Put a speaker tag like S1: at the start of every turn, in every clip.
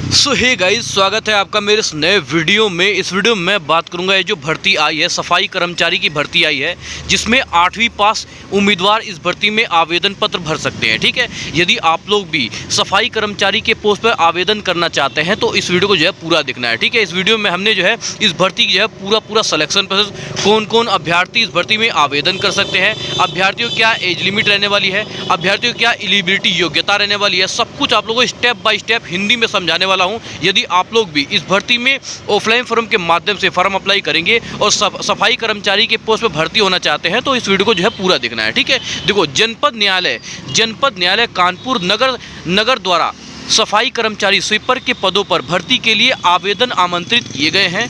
S1: सो hey guys, स्वागत है आपका मेरे इस नए वीडियो में। इस वीडियो में मैं बात करूंगा ये जो भर्ती आई है, सफाई कर्मचारी की भर्ती आई है, जिसमें 8वीं पास उम्मीदवार इस भर्ती में आवेदन पत्र भर सकते हैं। ठीक है, यदि आप लोग भी सफाई कर्मचारी के पोस्ट पर आवेदन करना चाहते हैं तो इस वीडियो को जो है पूरा देखना है। ठीक है, इस वीडियो में हमने जो है इस भर्ती की जो है पूरा सिलेक्शन प्रोसेस, कौन कौन अभ्यर्थी इस भर्ती में आवेदन कर सकते हैं, अभ्यर्थियों क्या एज लिमिट रहने वाली है, अभ्यर्थियों क्या एलिजिबिलिटी योग्यता रहने वाली है, सब कुछ आप लोगों को स्टेप बाय स्टेप हिंदी में समझाने वाला हूं। यदि आप लोग भी इस भर्ती में ऑफलाइन फॉर्म के माध्यम से फॉर्म अप्लाई करेंगे और सफाई कर्मचारी के पोस्ट पर भर्ती होना चाहते हैं तो इस वीडियो को जो है पूरा देखना है। ठीक है, देखो, जनपद न्यायालय कानपुर नगर द्वारा सफाई कर्मचारी स्वीपर के पदों पर भर्ती के लिए आवेदन आमंत्रित किए गए हैं।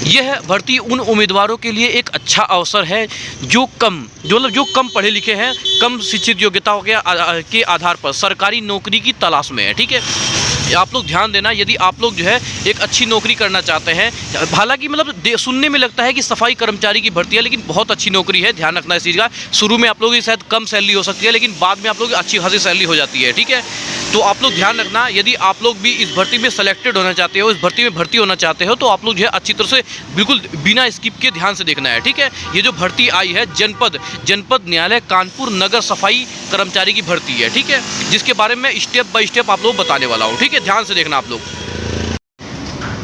S1: यह भर्ती उन उम्मीदवारों के लिए एक अच्छा अवसर है जो कम पढ़े लिखे हैं, कम शिक्षित योग्यताओं के आधार पर सरकारी नौकरी की तलाश में है। ठीक है, आप लोग ध्यान देना, यदि आप लोग जो है एक अच्छी नौकरी करना चाहते हैं, हालांकि मतलब सुनने में लगता है कि सफाई कर्मचारी की भर्ती है, लेकिन बहुत अच्छी नौकरी है, ध्यान रखना इस चीज़ का। शुरू में आप लोगों की शायद कम सैलरी हो सकती है, लेकिन बाद में आप लोग अच्छी खासी सैलरी हो जाती है। ठीक है, तो आप लोग ध्यान रखना, यदि आप लोग भी इस भर्ती में सेलेक्टेड होना चाहते हो, इस भर्ती में भर्ती होना चाहते हो, तो आप लोग जो है अच्छी तरह से बिल्कुल बिना स्किप के ध्यान से देखना है। ठीक है, ये जो भर्ती आई है जनपद न्यायालय कानपुर नगर सफाई कर्मचारी की भर्ती है। ठीक है, जिसके बारे में स्टेप बाय स्टेप आप लोग बताने वाला हूँ। ठीक है, ध्यान से देखना आप लोग।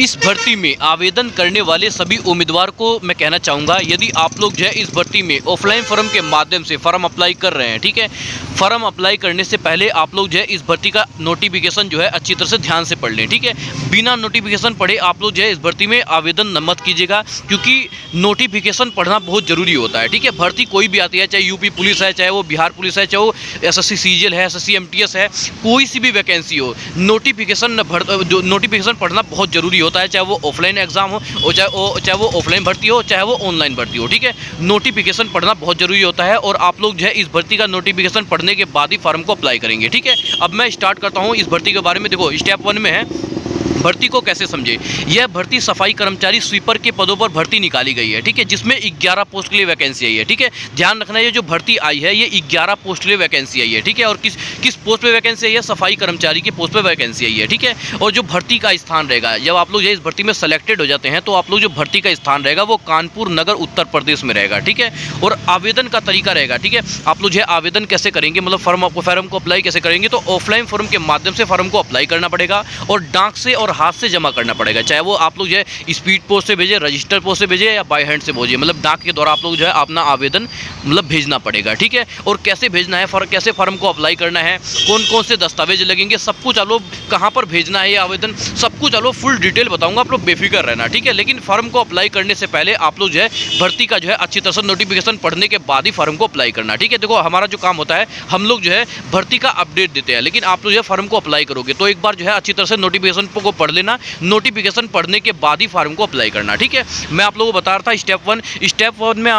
S1: इस भर्ती में आवेदन करने वाले सभी उम्मीदवार को मैं कहना चाहूँगा, यदि आप लोग जो है इस भर्ती में ऑफलाइन फॉर्म के माध्यम से फॉर्म अप्लाई कर रहे हैं, ठीक है, फॉर्म अप्लाई करने से पहले आप लोग जो है इस भर्ती का नोटिफिकेशन जो है अच्छी तरह से ध्यान से पढ़ लें। ठीक है, बिना नोटिफिकेशन पढ़े आप लोग जो है इस भर्ती में आवेदन मत कीजिएगा, क्योंकि नोटिफिकेशन पढ़ना बहुत ज़रूरी होता है। ठीक है, भर्ती कोई भी आती है, चाहे यूपी पुलिस है, चाहे वो बिहार पुलिस है, चाहे वो SSC CGL है, SSC MTS है, कोई सी भी वैकेंसी हो, नोटिफिकेशन पढ़ना बहुत ज़रूरी होता है, चाहे वो ऑफलाइन एग्जाम हो, चाहे वो ऑफलाइन भर्ती हो, चाहे वो ऑनलाइन भर्ती हो। ठीक है, नोटिफिकेशन पढ़ना बहुत जरूरी होता है और आप लोग जो है इस भर्ती का नोटिफिकेशन पढ़ने के बाद ही फॉर्म को अप्लाई करेंगे। ठीक है, अब मैं स्टार्ट करता हूं इस भर्ती के बारे में। देखो, स्टेप 1 में है भर्ती को कैसे समझे। यह भर्ती सफाई कर्मचारी स्वीपर के पदों पर भर्ती निकाली गई है। ठीक है, जिसमें 11 पोस्ट के लिए वैकेंसी आई है। ठीक है, ध्यान रखना, ये जो भर्ती आई है ये 11 पोस्ट के लिए वैकेंसी आई है। ठीक है, और किस पोस्ट पे वैकेंसी आई है? सफाई कर्मचारी के पोस्ट पे वैकेंसी आई है। ठीक है, और जो भर्ती का स्थान रहेगा, जब आप लोग इस भर्ती में सेलेक्टेड हो जाते हैं तो आप लोग जो भर्ती का स्थान रहेगा वो कानपुर नगर उत्तर प्रदेश में रहेगा। ठीक है, और आवेदन का तरीका रहेगा। ठीक है, आप लोग जो है आवेदन कैसे करेंगे, मतलब फॉर्म को अप्लाई कैसे करेंगे, तो ऑफलाइन फॉर्म के माध्यम से फॉर्म को अप्लाई करना पड़ेगा और डाक से और हाथ से जमा करना पड़ेगा। चाहे वो आप लोग जो है स्पीड पोस्ट से भेजे, रजिस्टर पोस्ट से भेजे या बाय हैंड से भेजिए, मतलब डाक के द्वारा आप लोग जो है अपना आवेदन मतलब भेजना पड़ेगा। ठीक है, और कैसे भेजना है, कैसे फॉर्म को अप्लाई करना है, कौन कौन से दस्तावेज लगेंगे, सब कुछ आप लोग कहाँ पर भेजना है ये आवेदन, सब कुछ आप लोग फुल डिटेल बताऊंगा, आप लोग बेफिक्र रहना। ठीक है, लेकिन फॉर्म को अप्लाई करने से पहले आप लोग जो है भर्ती का जो है अच्छी तरह से नोटिफिकेशन पढ़ने के बाद ही फॉर्म को अप्लाई करना। ठीक है, देखो, हमारा जो काम होता है, हम लोग जो है भर्ती का अपडेट देते हैं, लेकिन आप लोग जो है फॉर्म को अप्लाई करोगे तो एक बार जो है अच्छी तरह से नोटिफिकेशन को पढ़ लेना, नोटिफिकेशन पढ़ने के बाद ही फॉर्म को अप्लाई करना। ठीक है, मैं आप लोगों को बता रहा था स्टेप 1 में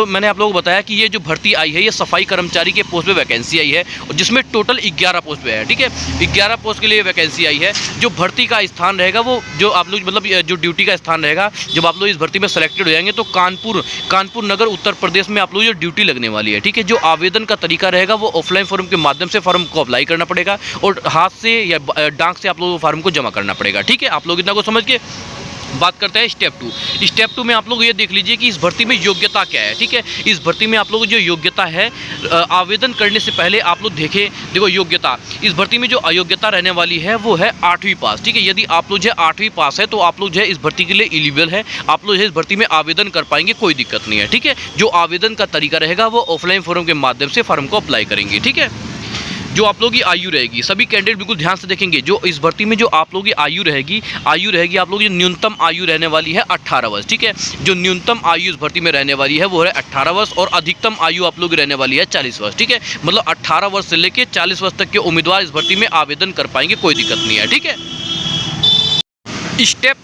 S1: मैंने आप लोगों को बताया कि ये जो भर्ती आई है ये सफाई कर्मचारी के पोस्ट पे वैकेंसी आई है, जिसमें टोटल 11 पोस्ट पे है। ठीक है, 11 पोस्ट के लिए वैकेंसी आई है। जो भर्ती का स्थान रहेगा वो जो आप लोग मतलब जो ड्यूटी का स्थान रहेगा, जब आप लोग इस भर्ती में सेलेक्टेड हो जाएंगे तो कानपुर नगर उत्तर प्रदेश में आप लोग जो ड्यूटी लगने वाली है। ठीक है, जो आवेदन का तरीका रहेगा वो ऑफलाइन फॉर्म के माध्यम से फॉर्म को अप्लाई करना पड़ेगा और हाथ से या डाक से आप लोगों को फॉर्म को जमा करना पड़ेगा। ठीक है, आप लोग इतना को समझ के बात करते हैं स्टेप 2। स्टेप 2 में आप लोग ये देख लीजिए कि इस भर्ती में योग्यता क्या है। ठीक है, इस भर्ती में आप लोग जो योग्यता है, आवेदन करने से पहले आप लोग देखो योग्यता, इस भर्ती में जो अयोग्यता रहने वाली है वो है 8वीं पास। ठीक है, यदि आप लोग जो है 8वीं पास है तो आप लोग जो है इस भर्ती के लिए एलिजिबल है, आप लोग जो है इस भर्ती में आवेदन कर पाएंगे, कोई दिक्कत नहीं है। ठीक है, जो आवेदन का तरीका रहेगा वो ऑफलाइन फॉर्म के माध्यम से फॉर्म को अप्लाई करेंगे। ठीक है, जो आप लोगों की आयु रहेगी, सभी कैंडिडेट बिल्कुल ध्यान से देखेंगे, जो इस भर्ती में जो आप लोगों की आयु रहेगी आप लोगों की न्यूनतम आयु रहने वाली है 18 वर्ष। ठीक है, जो न्यूनतम आयु इस भर्ती में रहने वाली है वो है 18 वर्ष और अधिकतम आयु आप लोग की रहने वाली है 40 वर्ष। ठीक है, मतलब 18 वर्ष से लेकर 40 वर्ष तक के उम्मीदवार इस भर्ती में आवेदन कर पाएंगे, कोई दिक्कत नहीं है। ठीक है, स्टेप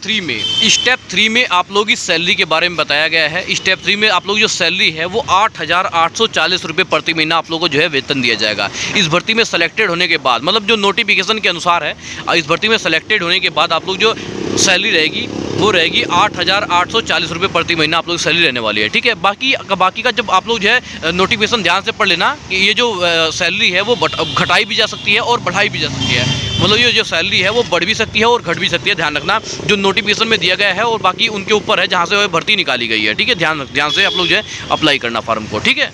S1: 3 में आप लोगों की सैलरी के बारे में बताया गया है। स्टेप 3 में आप लोग जो सैलरी है वो 8,840 रुपये प्रति महीना आप लोगों को जो है वेतन दिया जाएगा। इस भर्ती में सेलेक्टेड होने के बाद, मतलब जो नोटिफिकेशन के अनुसार है, इस भर्ती में सेलेक्टेड होने के बाद आप लोग जो सैलरी रहेगी वो रहेगी 8,840 रुपये प्रति महीना आप लोग सैलरी रहने वाली है। ठीक है, बाकी का जब आप लोग जो है नोटिफिकेशन ध्यान से पढ़ लेना कि ये जो सैलरी है वो घटाई भी जा सकती है और बढ़ाई भी जा सकती है। मतलब ये जो सैलरी है वो बढ़ भी सकती है और घट भी सकती है, ध्यान रखना। जो नोटिफिकेशन में दिया गया है और बाकी उनके ऊपर है जहाँ से भर्ती निकाली गई है, ठीक है। ध्यान से आप लोग जो है अप्लाई करना फॉर्म को, ठीक है।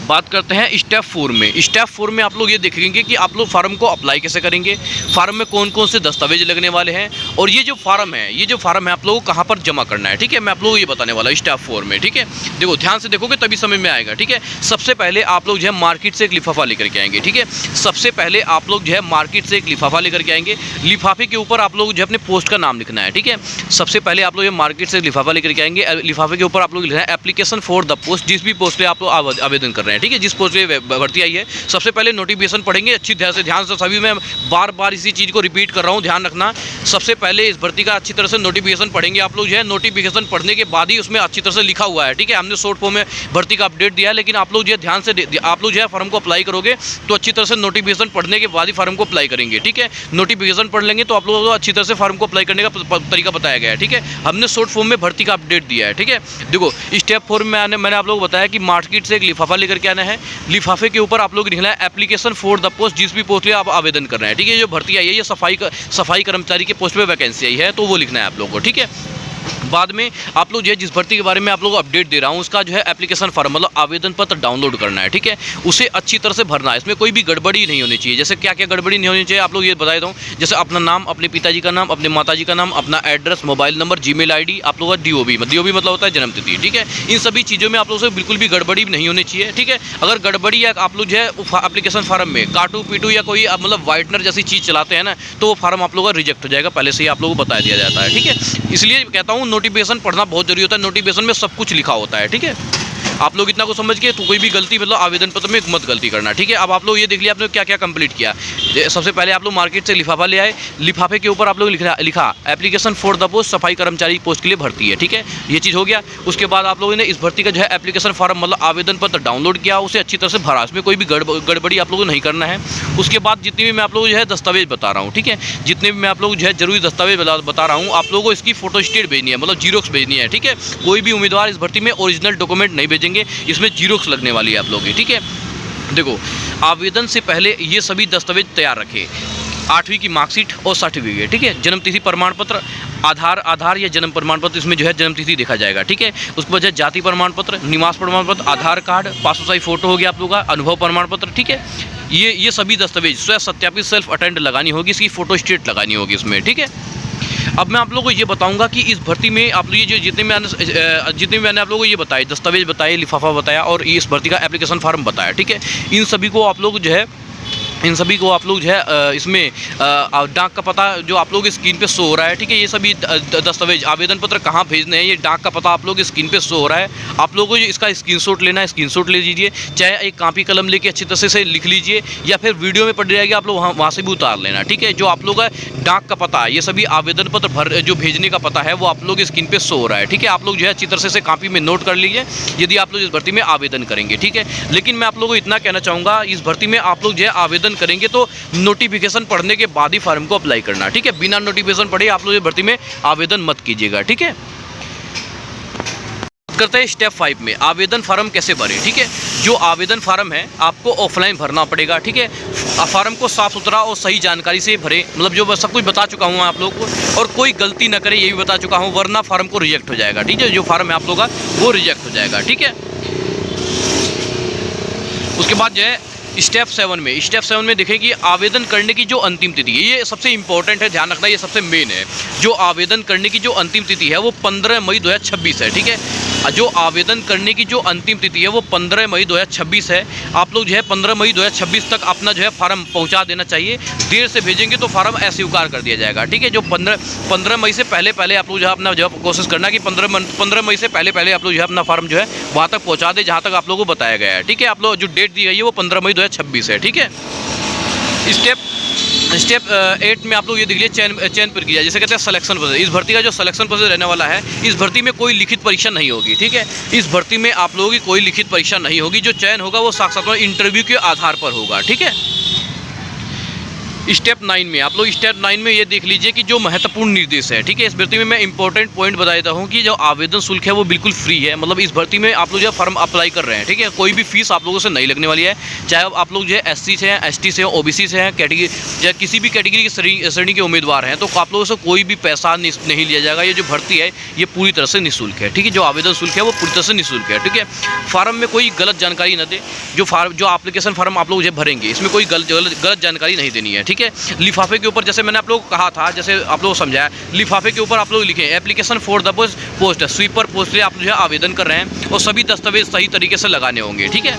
S1: बात करते हैं स्टेप 4 में। स्टेप 4 में आप लोग ये देखेंगे कि आप लोग फार्म को अप्लाई कैसे करेंगे, फार्म में कौन कौन से दस्तावेज लगने वाले हैं, और ये जो फार्म है आप लोगों को कहाँ पर जमा करना है, ठीक है। मैं आप लोगों को ये बताने वाला हूँ स्टेप 4 में, ठीक है। देखो ध्यान से देखोगे तभी समझ में आएगा, ठीक है। सबसे पहले आप लोग जो है मार्केट से एक लिफाफा लेकर के आएंगे, ठीक है। सबसे पहले आप लोग जो है मार्केट से एक लिफाफा लेकर के आएंगे। लिफाफे के ऊपर आप लोग जो है अपने पोस्ट का नाम लिखना है, ठीक है। सबसे पहले आप लोग मार्केट से लिफाफा लेकर के आएंगे। लिफाफे के ऊपर आप लोग लिखना है एप्लीकेशन फॉर द पोस्ट, जिस भी पोस्ट पे आप लोग आवेदन कर रहे हैं, ठीक है। जिस पोस्ट पे भर्ती आई है, सबसे पहले नोटिफिकेशन पढ़ेंगे अच्छी ध्यान से। सभी मैं बार बार इसी चीज़ को रिपीट कर रहा हूँ, ध्यान रखना। सबसे पहले इस भर्ती का अच्छी तरह से नोटिफिकेशन पढ़ेंगे आप लोग जो है। नोटिफिकेशन पढ़ने के बाद ही उसमें अच्छी तरह से लिखा हुआ है, ठीक है। हमने शॉर्ट फॉर्म में भर्ती का अपडेट दिया है, लेकिन आप लोग जो है ध्यान से आप लोग जो है फॉर्म को अप्लाई करोगे तो अच्छी तरह से नोटिफिकेशन पढ़ने के बाद ही फॉर्म को अप्लाई करेंगे, ठीक है। नोटिफिकेशन पढ़ लेंगे तो आप लोगों को अच्छी तरह से फॉर्म को अप्लाई करने का तरीका बताया गया है, ठीक है। हमने शॉर्ट फॉर्म में भर्ती का अपडेट दिया है, ठीक है। देखो स्टेप 4 में मैंने आप लोगों को बताया कि मार्केट से एक लिफाफा लेकर के आना है। लिफाफे के ऊपर आप लोग लिखना है एप्लीकेशन फॉर द पोस्ट, जिस भी पोस्ट पे आप आवेदन कर रहे हैं, ठीक है। ये जो भर्ती आई है ये सफाई कर्मचारी के पोस्ट पे वैकेंसी आई है, तो वो लिखना है आप लोगों को, ठीक है। बाद में आप लोग जो है जिस भर्ती के बारे में आप लोग अपडेट दे रहा हूँ उसका जो है एप्लीकेशन फॉर्म मतलब आवेदन पत्र डाउनलोड करना है, ठीक है। उसे अच्छी तरह से भरना है, इसमें कोई भी गड़बड़ी नहीं होनी चाहिए। जैसे क्या क्या गड़बड़ी नहीं होनी चाहिए आप लोग ये बता देता हूँ। जैसे अपना नाम, अपने पिताजी का नाम, अपने माताजी का नाम, अपना address, mobile number, Gmail ID, आप लोगों का डीओबी मतलब होता है जन्मतिथि, ठीक है। इन सभी चीज़ों में आप लोगों से बिल्कुल भी गड़बड़ी नहीं होनी चाहिए, ठीक है। अगर गड़बड़ी या आप लोग जो है एप्लीकेशन फॉर्म में काटू पीटू या कोई मतलब वाइटनर जैसी चीज़ चलाते हैं ना, तो वो फॉर्म आप लोगों का रिजेक्ट हो जाएगा, पहले से ही आप लोगों को बता दिया जाता है, ठीक है। इसलिए कहता हूँ नोटिफिकेशन पढ़ना बहुत जरूरी होता है। नोटिफिकेशन में सब कुछ लिखा होता है, ठीक है। आप लोग इतना को समझ के तो कोई भी गलती मतलब आवेदन पत्र में मत गलती करना, ठीक है। अब आप लोग ये देख लिया आपने क्या क्या कंप्लीट किया। सबसे पहले आप लोग मार्केट से लिफाफा ले आए। लिफाफे के ऊपर आप लोग लिखा एप्लीकेशन फॉर द पोस्ट, सफाई कर्मचारी पोस्ट के लिए भर्ती है, ठीक है। ये चीज़ हो गया। उसके बाद आप लोगों ने इस भर्ती का जो है एप्लीकेशन फॉर्म मतलब आवेदन पत्र डाउनलोड किया, उसे अच्छी तरह से भरा, इसमें कोई भी गड़बड़ी आप लोगों को नहीं करना है। उसके बाद जितनी भी मैं आप लोग जो है दस्तावेज बता रहा हूँ, ठीक है, जितने भी मैं आप लोग जो है जरूरी दस्तावेज बता रहा हूँ, आप लोगों को इसकी फोटो स्टेट भेजनी है, मतलब जीरोक्स भेजनी है, ठीक है। कोई भी उम्मीदवार इस भर्ती में ओरिजिनल डॉक्यूमेंट नहीं भेजेंगे, इसमें जीरोक्स लगने वाली है आप लोगों की, ठीक है। देखो आवेदन से पहले ये सभी दस्तावेज तैयार रखें। 8वीं की मार्कशीट और सर्टिफिकेट, ठीक है। जन्मतिथि प्रमाण पत्र, आधार या जन्म प्रमाण पत्र, इसमें जो है जन्मतिथि देखा जाएगा, ठीक है। उसके बाद जाति प्रमाण पत्र, निवास प्रमाण पत्र, आधार कार्ड, पासपोर्ट साइज फोटो हो गया आप लोगों का, अनुभव प्रमाण पत्र, ठीक है। ये सभी दस्तावेज स्वयं सत्यापित सेल्फ अटेंड लगानी होगी, इसकी फोटो स्टेट लगानी होगी इसमें, ठीक है। अब मैं आप लोगों को ये बताऊंगा कि इस भर्ती में आप लोग ये जो जितने मैंने आप लोगों को ये बताए, दस्तावेज बताए, लिफाफा बताया और इस भर्ती का एप्लीकेशन फॉर्म बताया, ठीक है। इन सभी को आप लोग जो है इसमें डाक का पता जो आप लोग स्क्रीन पे शो हो रहा है, ठीक है। ये सभी दस्तावेज आवेदन पत्र कहाँ भेजने हैं, ये डाक का पता आप लोग स्क्रीन पे शो हो रहा है। आप लोगों को इसका स्क्रीनशॉट लेना है, स्क्रीनशॉट ले लीजिए, चाहे एक कॉपी कलम लेके अच्छी तरह से लिख लीजिए, या फिर वीडियो में पड़ जाएगी आप लोग वहाँ से भी उतार लेना, ठीक है। जो आप लोग का डाक का पता है, ये सभी आवेदन पत्र जो भेजने का पता है वो आप लोग स्क्रीन पे शो हो रहा है, ठीक है। आप लोग जो है अच्छी तरह से कॉपी में नोट कर लीजिए यदि आप लोग इस भर्ती में आवेदन करेंगे, ठीक है। लेकिन मैं आप लोगों को इतना कहना चाहूँगा, इस भर्ती में आप लोग जो है आवेदन करेंगे तो नोटिफिकेशन पढ़ने के बाद ही फॉर्म को अप्लाई करना, ठीक है। बिना नोटिफिकेशन पढ़े आप लोग भर्ती में आवेदन मत कीजिएगा, ठीक है। करते हैं स्टेप 5 में, आवेदन फॉर्म कैसे भरें, ठीक है। जो आवेदन फॉर्म है आपको ऑफलाइन भरना पड़ेगा, ठीक है। फॉर्म को साफ सुथरा और सही जानकारी से भरें, मतलब जो सब कुछ बता चुका हूँ आप लोग को, और कोई गलती ना करें ये भी बता चुका हूँ, वरना फॉर्म को रिजेक्ट हो जाएगा, ठीक है। जो फॉर्म है आप लोग का वो रिजेक्ट हो जाएगा, ठीक है। उसके बाद जो है स्टेप 7 में देखें कि आवेदन करने की जो अंतिम तिथि है, ये सबसे इंपॉर्टेंट है, ध्यान रखना, ये सबसे मेन है। जो आवेदन करने की जो अंतिम तिथि है वो 15 मई 2026 है, ठीक है। जो आवेदन करने की जो अंतिम तिथि है वो 15 मई 2026 है। आप लोग जो है 15 मई 2026 तक अपना जो है फॉर्म पहुंचा देना चाहिए। देर से भेजेंगे तो फॉर्म अस्वीकार कर दिया जाएगा, ठीक है। जो 15 मई से पहले आप लोग जो है अपना जो है कोशिश करना कि 15 मई से पहले आप लोग जो है अपना फॉर्म जो है वहाँ तक पहुँचा दे जहाँ तक आप लोगों को बताया गया है, ठीक है। आप लोग जो डेट दी गई है वो 15 मई 2026 है, ठीक है। स्टेप 8 में आप लोग ये देख लीजिए चयन प्रक्रिया, जैसे कहते हैं सिलेक्शन प्रोसेस। इस भर्ती का जो सिलेक्शन प्रोसेस रहने वाला है, इस भर्ती में कोई लिखित परीक्षा नहीं होगी, ठीक है। इस भर्ती में आप लोगों की कोई लिखित परीक्षा नहीं होगी। जो चयन होगा वो साक्षात्कार इंटरव्यू के आधार पर होगा, ठीक है। स्टेप 9 में आप लोग स्टेप 9 में ये देख लीजिए कि जो महत्वपूर्ण निर्देश है, ठीक है। इस भर्ती में मैं इंपॉर्टेंट पॉइंट बता देता हूँ कि जो आवेदन शुल्क है वो बिल्कुल फ्री है। मतलब इस भर्ती में आप लोग जो फॉर्म अप्लाई कर रहे हैं, ठीक है, कोई भी फीस आप लोगों से नहीं लगने वाली है। चाहे आप लोग जो है SC से हैं, ST से हैं, OBC से हैं, कैटेगरी या किसी भी कैटेगरी की श्रेणी के उम्मीदवार हैं, तो आप लोगों से कोई भी पैसा नहीं लिया जाएगा। ये जो भर्ती है ये पूरी तरह से निःशुल्क है, ठीक है। जो आवेदन शुल्क है वो पूरी तरह से निःशुल्क है, ठीक है। फार्म में कोई गलत जानकारी न दे। जो एप्लीकेशन फार्म आप लोग जो भरेंगे इसमें कोई गलत जानकारी नहीं देनी है, ठीक है। लिफाफे के ऊपर जैसे मैंने आप लोग को कहा था, जैसे आप लोग समझाया, लिफाफे के ऊपर आप लोग लिखें application for the post sweeper post लिए आप जो है आवेदन कर रहे हैं, और सभी दस्तावेज सही तरीके से लगाने होंगे, ठीक है।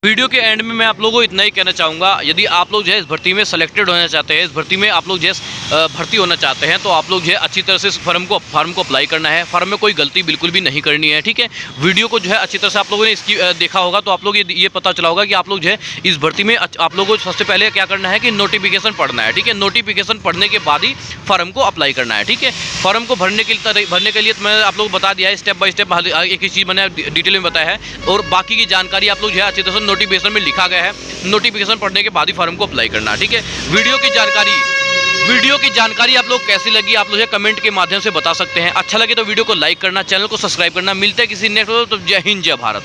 S1: वीडियो के एंड में मैं आप लोगों को इतना ही कहना चाहूँगा, यदि आप लोग जो है इस भर्ती में सेलेक्टेड होना चाहते हैं, इस भर्ती में आप लोग जो है भर्ती होना चाहते हैं, तो आप लोग जो है अच्छी तरह से इस फार्म को अप्लाई करना है। फार्म में कोई गलती बिल्कुल भी नहीं करनी है, ठीक है। वीडियो को जो है अच्छी तरह से आप लोगों ने इसकी देखा होगा, तो आप लोग ये पता चला होगा कि आप लोग जो है इस भर्ती में आप लोगों को सबसे पहले क्या करना है कि नोटिफिकेशन पढ़ना है, ठीक है। नोटिफिकेशन पढ़ने के बाद ही फार्म को अप्लाई करना है, ठीक है। फार्म को भरने के लिए तो मैंने आप लोग बता दिया है स्टेप बाय स्टेप, एक ही चीज़ मैंने डिटेल में बताया है, और बाकी की जानकारी आप लोग जो है अच्छी तरह से नोटिफिकेशन में लिखा गया है। नोटिफिकेशन पढ़ने के बाद ही फॉर्म को अप्लाई करना, ठीक है। वीडियो की जानकारी आप लोग कैसी लगी आप लोग कमेंट के माध्यम से बता सकते हैं। अच्छा लगे तो वीडियो को लाइक करना, चैनल को सब्सक्राइब करना। मिलते हैं किसी नेक्स्ट वीडियो, तो जय हिंद जय भारत।